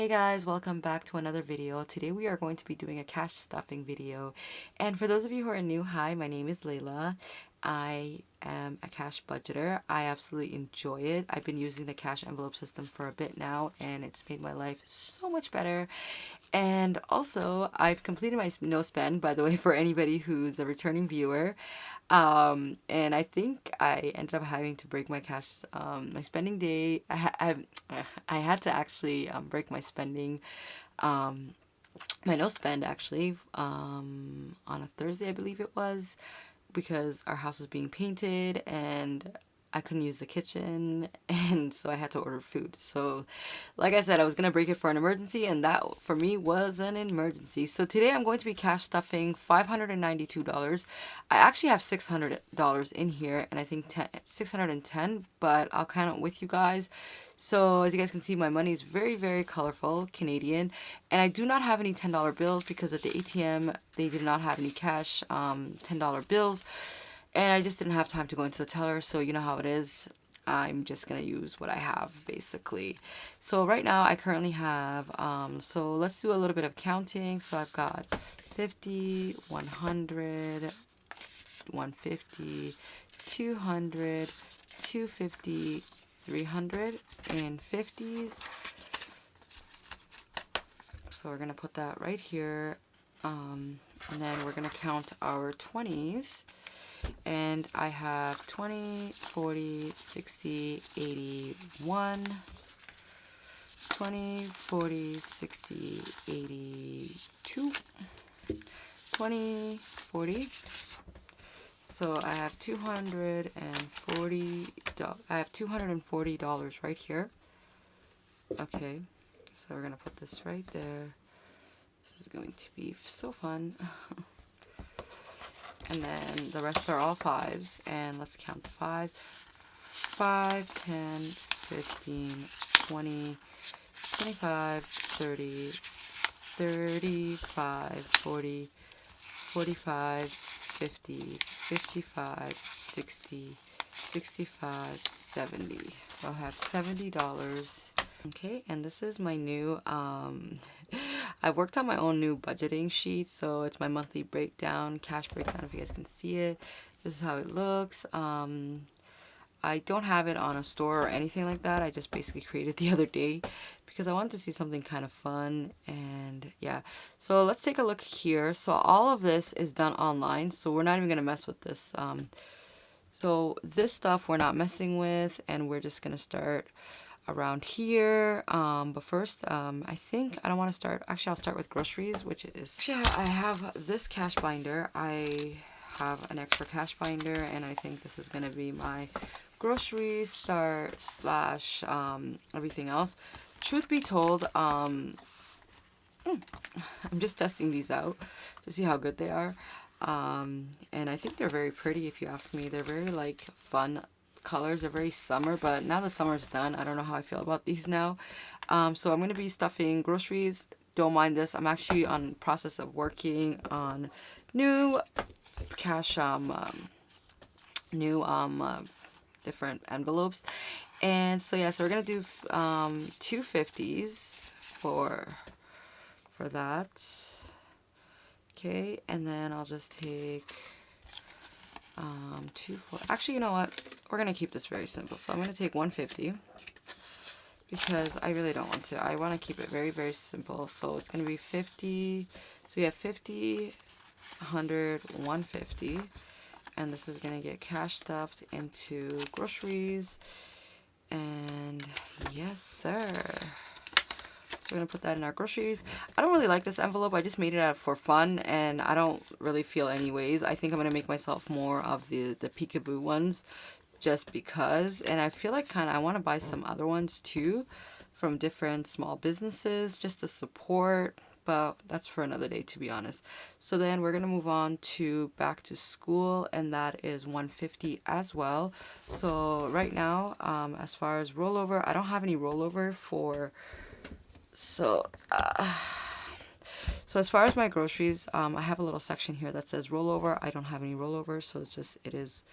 Hey guys, welcome back to another video. Today we are going to be doing a cash stuffing video. And for those of you who are new, hi, my name is Layla. I am a cash budgeter. I absolutely enjoy it. I've been using the cash envelope system for a bit now and it's made my life so much better. And also, I've completed my no spend, by the way, for anybody who's a returning viewer. And I think I ended up having to break my cash, my spending day. I had to actually break my spending, um, my no spend actually, on a Thursday, I believe it was, because our house was being painted and I couldn't use the kitchen, and so I had to order food. So like I said, I was gonna break it for an emergency, and that for me was an emergency. So today I'm going to be cash stuffing $592. I actually have $600 in here, and I think 610, but I'll count it with you guys. So as you guys can see, my money is very, very colorful, Canadian, and I do not have any $10 bills because at the ATM they did not have any cash $10 bills, and I just didn't have time to go into the teller. So you know how it is. I'm just gonna use what I have basically. So right now I currently have, so let's do a little bit of counting. So I've got 50, 100, 150, 200, 250, 300 in 50s. So we're gonna put that right here, and then we're gonna count our 20s. And I have 20, 40, 60, 80, 1, 20, 40, 60, 82, 20, 40. So I have $240. I have $240 right here. Okay, so we're gonna put this right there. This is going to be so fun. And then the rest are all fives, and let's count the fives. 5, 10, 15, 20, 25, 30, 35, 40, 45, 50, 55, 60, 65, 70. So I have $70. Okay, and this is my new, I worked on my own new budgeting sheet, so it's my monthly breakdown, cash breakdown, if you guys can see it. This is how it looks. I don't have it on a store or anything like that. I just basically created the other day because I wanted to see something kind of fun. And yeah, so let's take a look here. So all of this is done online, so we're not even gonna mess with this. So this stuff we're not messing with, and we're just gonna start around here. But first, I think I don't want to start. Actually, I'll start with groceries, which is actually I have this cash binder. I have an extra cash binder, and I think this is gonna be my groceries start slash everything else. Truth be told, I'm just testing these out to see how good they are. And I think they're very pretty, if you ask me. They're very like fun colors. Are very summer, but now that summer's done, I don't know how I feel about these now. So I'm going to be stuffing groceries. Don't mind this. I'm actually on process of working on new cash, different envelopes. And so yeah, so we're going to do 250s for that. Okay, and then I'll just take actually, you know what, we're gonna keep this very simple. So I'm gonna take 150 because I really don't want to. I want to keep it very, very simple. So it's gonna be 50. So we have 50, 100, 150, and this is gonna get cash stuffed into groceries. And yes, sir. So we're gonna put that in our groceries. I don't really like this envelope. I just made it out for fun, and I don't really feel anyways. I think I'm gonna make myself more of the peekaboo ones, just because. And I feel like I want to buy some other ones too, from different small businesses, just to support. But that's for another day, to be honest. So then we're gonna move on to back to school, and that is 150 as well. So right now, as far as rollover, I don't have any rollover for. So as far as my groceries, I have a little section here that says rollover. I don't have any rollover, so it is,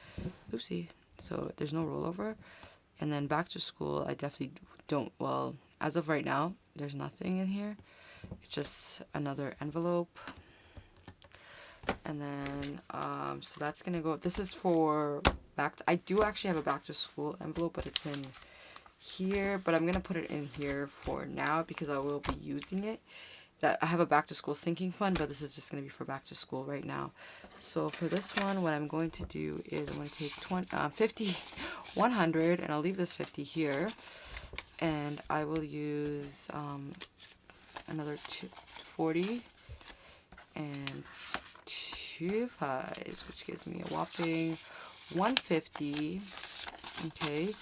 oopsie. So there's no rollover. And then back to school, I definitely don't, well, as of right now, there's nothing in here. It's just another envelope. And then so that's gonna go, this is for I do actually have a back to school envelope, but it's in here, but I'm gonna put it in here for now because I will be using it. That I have a back to school sinking fund, but this is just gonna be for back to school right now. So for this one, what I'm going to do is I'm going to take 50, 100, and I'll leave this 50 here, and I will use another 40 and 2 5s, which gives me a whopping 150. Okay,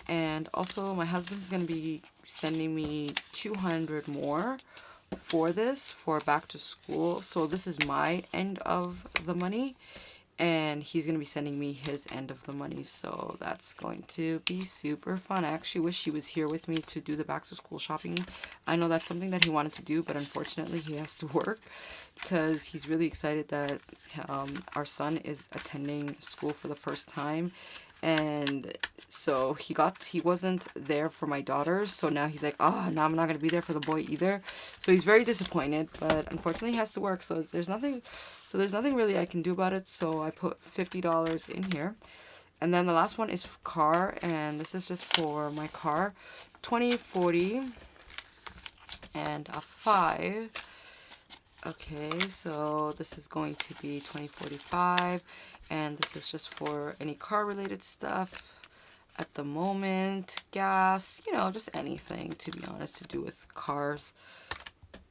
and also my husband's gonna be sending me 200 more for this for back to school. So this is my end of the money, and he's gonna be sending me his end of the money, so that's going to be super fun. I actually wish he was here with me to do the back to school shopping. I know that's something that he wanted to do, but unfortunately he has to work because he's really excited that our son is attending school for the first time. And so he wasn't there for my daughters, so now he's like, oh, now I'm not gonna be there for the boy either. So he's very disappointed, but unfortunately he has to work, so there's nothing really I can do about it. So I put $50 in here. And then the last one is car, and this is just for my car. 20, 40, and a 5. Okay, so this is going to be 20, 45, and this is just for any car related stuff at the moment, gas, you know, just anything, to be honest, to do with cars.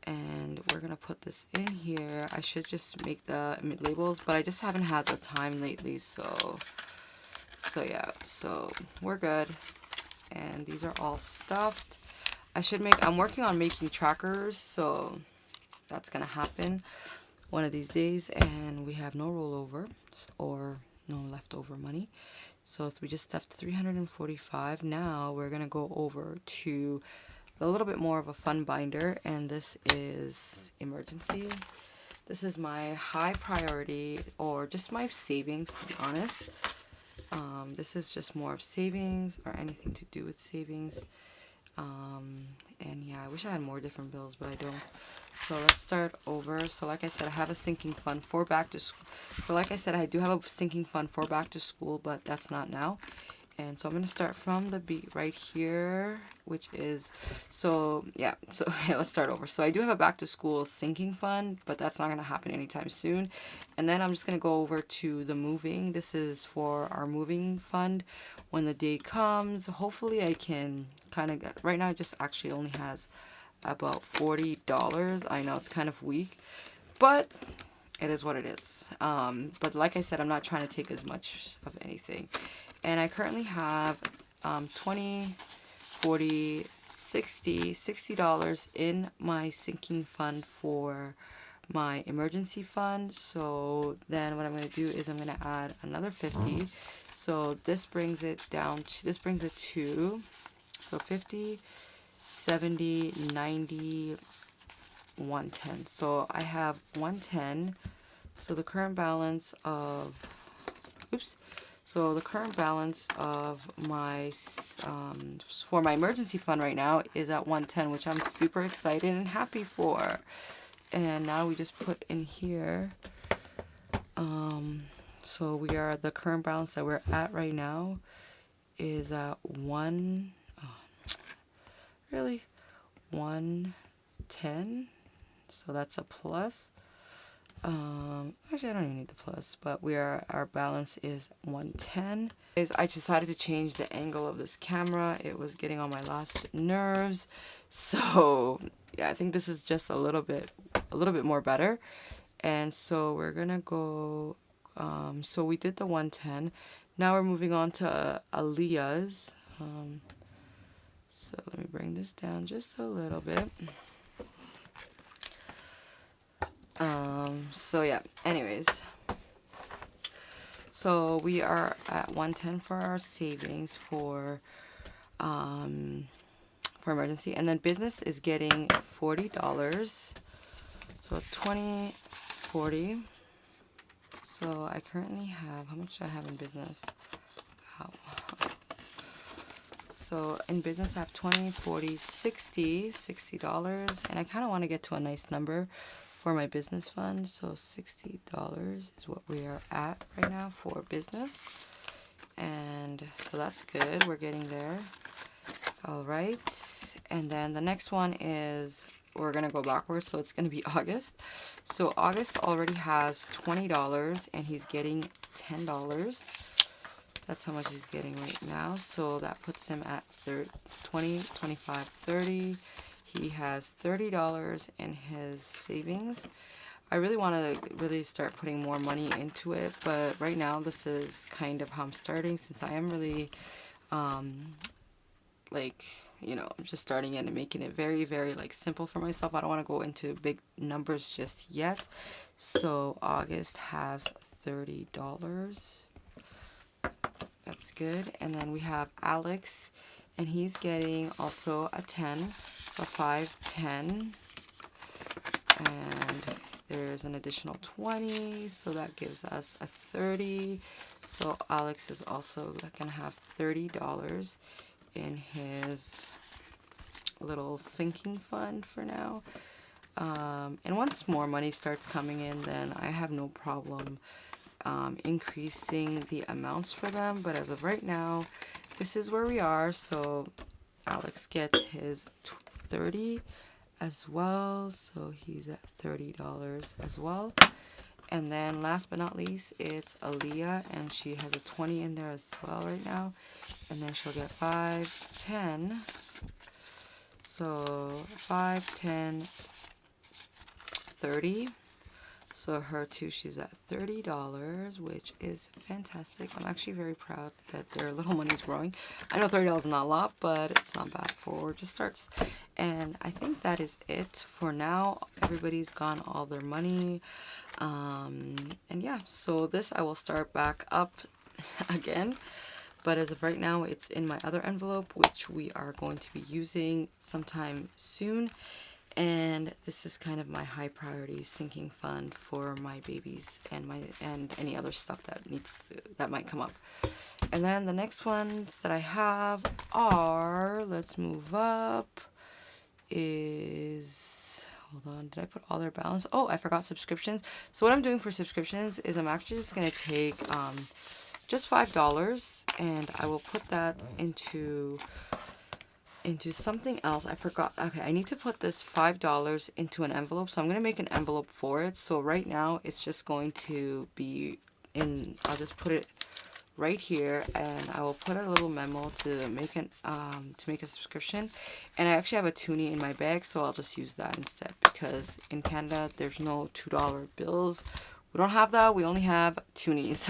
And we're gonna put this in here. I should just make the labels, but I just haven't had the time lately, so yeah, so we're good. And these are all stuffed. I'm working on making trackers, so that's gonna happen one of these days. And we have no rollover or no leftover money, so if we just stuffed 345. Now we're gonna go over to a little bit more of a fun binder, and this is emergency. This is my high priority, or just my savings, to be honest. This is just more of savings or anything to do with savings. And yeah, I wish I had more different bills, but I don't. So let's start over. So like I said, I have a sinking fund for back to school. So like I said, I do have a sinking fund for back to school, but that's not now. And so I'm going to start from the beat right here, which is, so yeah, so yeah, let's start over. So I do have a back to school sinking fund, but that's not going to happen anytime soon. And then I'm just going to go over to the moving. This is for our moving fund when the day comes. Hopefully I can kind of get, right now it just actually only has about $40. I know it's kind of weak, but it is what it is. But like I said, I'm not trying to take as much of anything. And I currently have 20, 40, 60, $60 in my sinking fund for my emergency fund. So then what I'm going to do is I'm going to add another 50. So this brings it down to, this brings it to, so 50, 70, 90, 110. So I have 110. So the current balance of, oops. So the current balance of my, for my emergency fund right now is at 110, which I'm super excited and happy for. And now we just put in here, so we are, the current balance that we're at right now is at 110. So that's a plus. Actually I don't even need the plus, but our balance is 110. I decided to change the angle of this camera. It was getting on my last nerves. So yeah, I think this is just a little bit more better. And so we're gonna go, so we did the 110. Now we're moving on to Aaliyah's. So let me bring this down just a little bit. So yeah, anyways, so we are at 110 for our savings for emergency, and then business is getting $40. So 20, 40. So I currently have, how much do I have in business? Wow. So in business I have 20, 40, 60, $60, and I kind of want to get to a nice number for my business fund. So $60 is what we are at right now for business. And so that's good. We're getting there. All right. And then the next one is, we're going to go backwards. So it's going to be August. So August already has $20 and he's getting $10. That's how much he's getting right now. So that puts him at 20, 25, 30. He has $30 in his savings. I really want to really start putting more money into it, but right now this is kind of how I'm starting, since I am really like, you know, I'm just starting it and making it very, very like simple for myself. I don't want to go into big numbers just yet. So August has $30. That's good. And then we have Alex, and he's getting also a 10, so 5, 10. And there's an additional 20, so that gives us a 30. So Alex is also going to have $30 in his little sinking fund for now. And once more money starts coming in, then I have no problem increasing the amounts for them. But as of right now, this is where we are. So Alex gets his 30 as well, so he's at $30 as well. And then last but not least, it's Aaliyah, and she has a 20 in there as well right now. And then she'll get 5, 10. So 5, 10, 30. So her too, she's at $30, which is fantastic. I'm actually very proud that their little money's growing. I know $30 is not a lot, but it's not bad for just starts. And I think that is it for now. Everybody's gone all their money. And yeah, so this I will start back up again. But as of right now, it's in my other envelope, which we are going to be using sometime soon. And this is kind of my high priority sinking fund for my babies and any other stuff that might come up. And then the next ones that I have are, let's move up, is, hold on, did I put all their balance? Oh, I forgot subscriptions. So what I'm doing for subscriptions is I'm actually just going to take just $5, and I will put that into something else. I forgot. Okay, I need to put this $5 into an envelope, so I'm going to make an envelope for it. So right now it's just going to be in, I'll just put it right here, and I will put a little memo to make a subscription. And I actually have a toonie in my bag, so I'll just use that instead, because in Canada there's no $2 bills. We don't have that. We only have toonies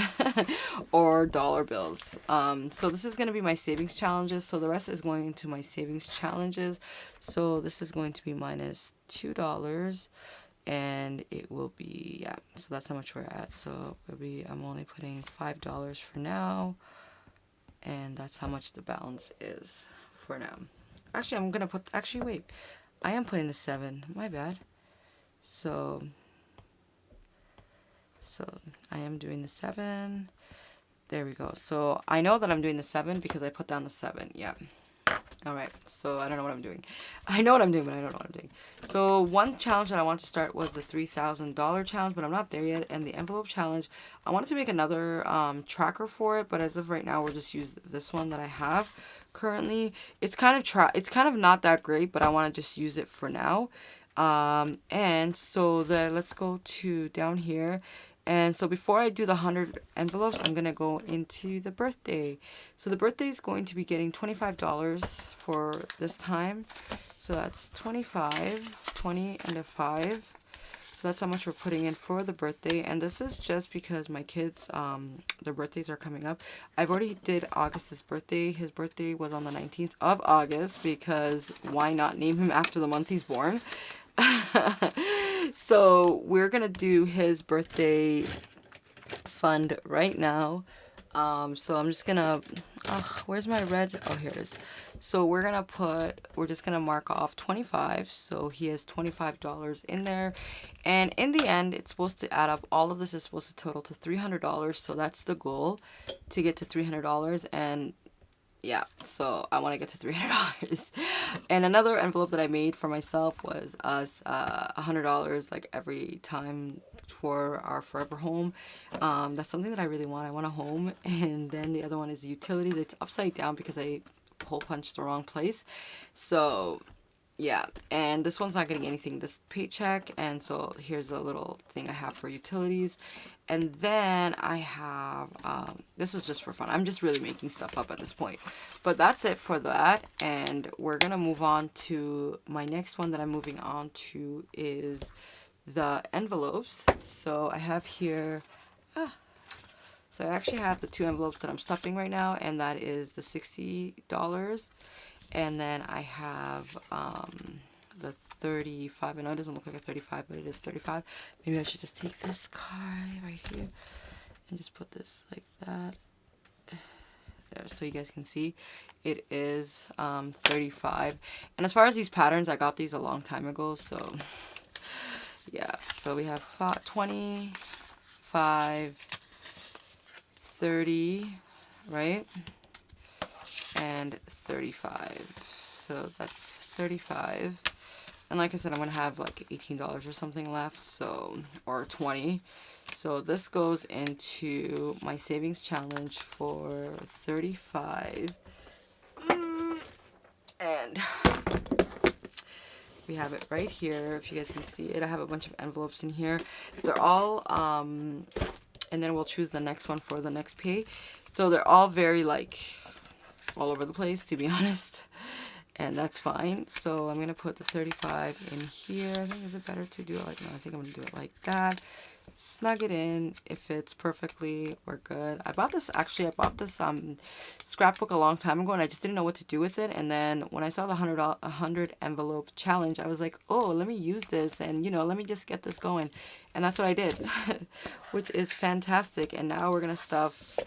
or dollar bills. So this is going to be my savings challenges. So the rest is going into my savings challenges. So this is going to be minus $2, and it will be, yeah. So that's how much we're at. So it'll be, I'm only putting $5 for now, and that's how much the balance is for now. Actually, I'm gonna put, actually wait, I am putting the 7. My bad. So I am doing the 7. There we go. So I know that I'm doing the 7 because I put down the 7. Yeah. All right. So I don't know what I'm doing. I know what I'm doing, but I don't know what I'm doing. So one challenge that I want to start was the $3,000 challenge, but I'm not there yet. And the envelope challenge, I wanted to make another tracker for it, but as of right now, we'll just use this one that I have currently. It's kind of not that great, but I want to just use it for now. And so let's go to down here. And so before I do the 100 envelopes, I'm going to go into the birthday. So the birthday is going to be getting $25 for this time. So that's 25, 20, and a 5. So that's how much we're putting in for the birthday. And this is just because my kids, their birthdays are coming up. I've already did August's birthday. His birthday was on the 19th of August, because why not name him after the month he's born? So we're gonna do his birthday fund right now. So I'm just gonna, where's my red? Oh, here it is. So we're just gonna mark off 25. So he has $25 in there, and in the end it's supposed to add up. All of this is supposed to total to $300. So that's the goal, to get to $300. And yeah, so I want to get to $300. And another envelope that I made for myself was us $100 like every time for our forever home. That's something that I really want. I want a home. And then the other one is utilities. It's upside down because I hole punched the wrong place. So yeah, and this one's not getting anything this paycheck, and so here's a little thing I have for utilities. And then I have this was just for fun. I'm just really making stuff up at this point, but that's it for that. And we're gonna move on to my next one that I'm moving on to is the envelopes. So I have here so I actually have the two envelopes that I'm stuffing right now, and that is the $60. And then I have the 35. I know it doesn't look like a 35, but it is 35. Maybe I should just take this card right here and just put this like that. There, so you guys can see it is 35. And as far as these patterns, I got these a long time ago. So yeah, so we have 20, 5, 30, right? And 35. So that's 35. And like I said, I'm gonna have like $18 or something left, so, or 20. So this goes into my savings challenge for 35. And we have it right here. If you guys can see it, I have a bunch of envelopes in here. They're all and then we'll choose the next one for the next pay. So they're all very like all over the place, to be honest, and that's fine. So I'm gonna put the 35 in here. I think, is it better to do it like, no, I think I'm gonna do it like that. Snug it in. It fits perfectly. We're good. I bought this scrapbook a long time ago, and I just didn't know what to do with it. And then when I saw the 100 envelope challenge, I was like, oh, let me use this, and let me just get this going. And that's what I did, which is fantastic. And now we're gonna stuff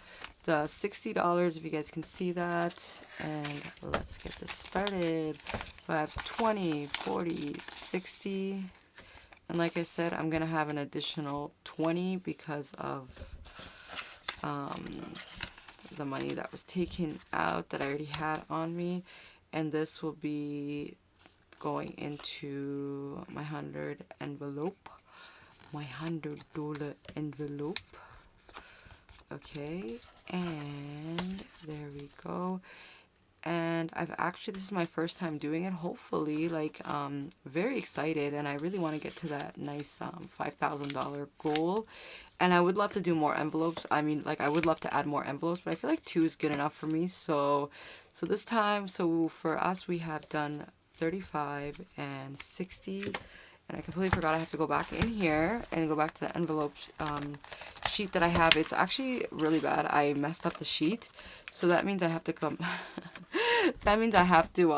the $60, if you guys can see that, and let's get this started. So I have 20, 40, 60, and like I said, I'm gonna have an additional 20 because of the money that was taken out that I already had on me, and this will be going into my 100 envelope, my $100 envelope. Okay, and there we go. And this is my first time doing it, hopefully, like, very excited, and I really want to get to that nice $5,000 goal. And I would love to do more envelopes. I mean, like, I would love to add more envelopes, but I feel like 2 is good enough for me. So this time, so for us, we have done 35 and 60. And I completely forgot I have to go back in here and go back to the envelope sheet that I have. It's actually really bad. I messed up the sheet. So that means I have to come... that means I have to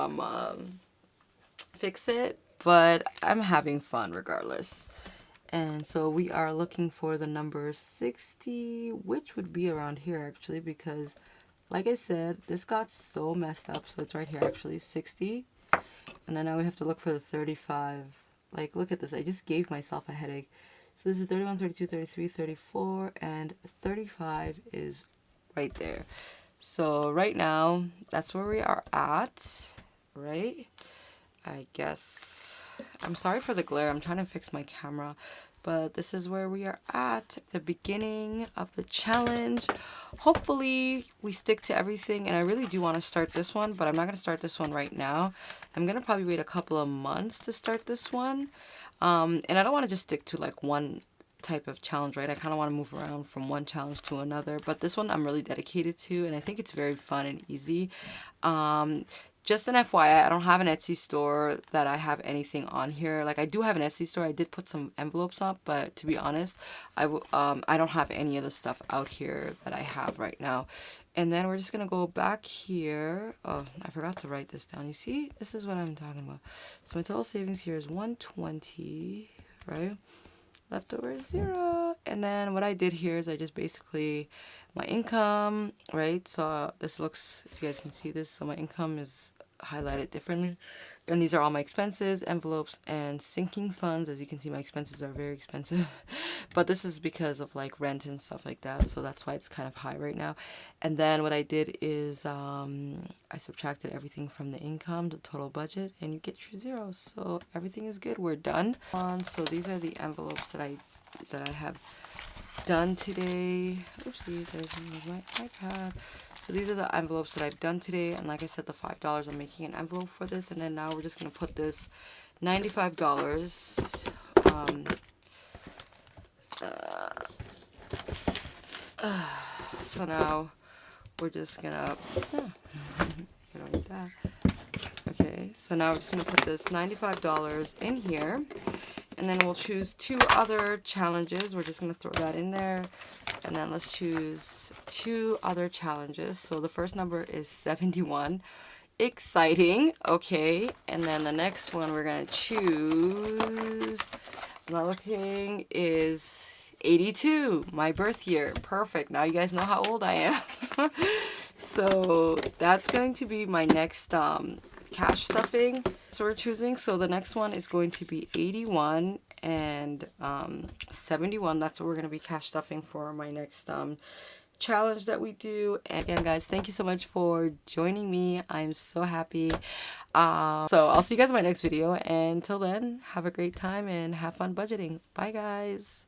fix it. But I'm having fun regardless. And so we are looking for the number 60, which would be around here actually, because like I said, this got so messed up. So it's right here actually, 60. And then now we have to look for the 35. Like, look at this. I just gave myself a headache. So this is 31, 32, 33, 34, and 35 is right there. So right now, that's where we are at, right? I guess. I'm sorry for the glare. I'm trying to fix my camera. But this is where we are at, the beginning of the challenge. Hopefully we stick to everything, and I really do want to start this one, but I'm not going to start this one right now. I'm going to probably wait a couple of months to start this one. And I don't want to just stick to like one type of challenge, right? I kind of want to move around from one challenge to another, but this one I'm really dedicated to, and I think it's very fun and easy. Just an FYI, I don't have an Etsy store that I have anything on here. Like, I do have an Etsy store. I did put some envelopes up, but to be honest, I don't have any of the stuff out here that I have right now. And then we're just going to go back here. Oh, I forgot to write this down. You see, this is what I'm talking about. So my total savings here is 120, right? Leftover is 0. And then what I did here is I just basically, my income, right? So this looks, if you guys can see this, so my income is highlighted differently. And these are all my expenses, envelopes, and sinking funds. As you can see, my expenses are very expensive. But this is because of like rent and stuff like that. So that's why it's kind of high right now. And then what I did is I subtracted everything from the income, the total budget, and you get your zeros. So everything is good. We're done. So these are the envelopes that I have done today. Oopsie, there's my iPad. So these are the envelopes that I've done today, and like I said, the $5, I'm making an envelope for this, and then now we're just gonna put this $95. So now we're just gonna, we don't need that. Okay, so now we're just gonna put this $95 in here, and then we'll choose 2 other challenges. We're just gonna throw that in there. And then let's choose 2 other challenges. So the first number is 71. Exciting. Okay. And then the next one we're going to choose, I'm not looking, is 82. My birth year. Perfect. Now you guys know how old I am. So that's going to be my next cash stuffing. So we're choosing. So the next one is going to be 81 and 71. That's what we're going to be cash stuffing for my next challenge that we do. And again, guys, thank you so much for joining me. I'm so happy. So I'll see you guys in my next video, and until then, have a great time and have fun budgeting. Bye, guys.